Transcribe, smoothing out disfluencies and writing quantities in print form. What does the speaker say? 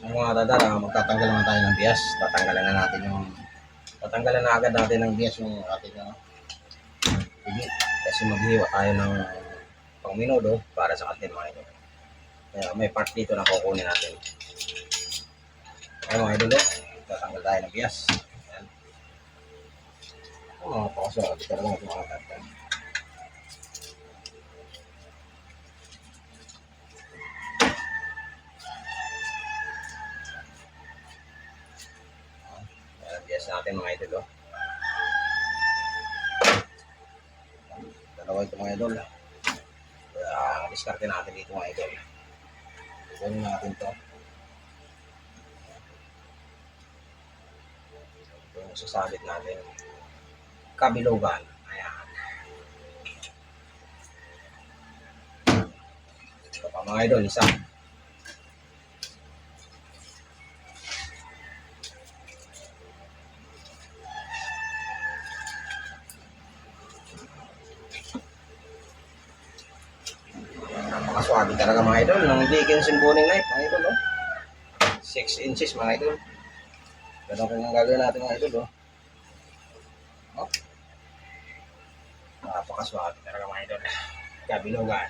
Mga dadala, magtatanggal naman tayo ng bias. Tatanggalan na agad natin ng bias yung ating pigi. Kasi maghiwa tayo ng pang-minudo para sa atin mga idol. Kaya may part dito na kukunin natin. Kaya mga idol, tatanggal tayo ng bias. Ayan. Mga paso, dito na lang ito mga tatang. Bias natin mga idol. Dalawa ito mga idol. Diskarte natin dito mga idol. Kunin natin to. Ito yung sasabit natin. Kabilugan. Ayan. Ito pa mga idol, isa. Napakaswabe talaga mga idol ng Dickinson boning knife mga idol. 6 inches mga idol. Ganun kung gagawin natin mga idol. Napakaswabe talaga mga idol. Kabilugan.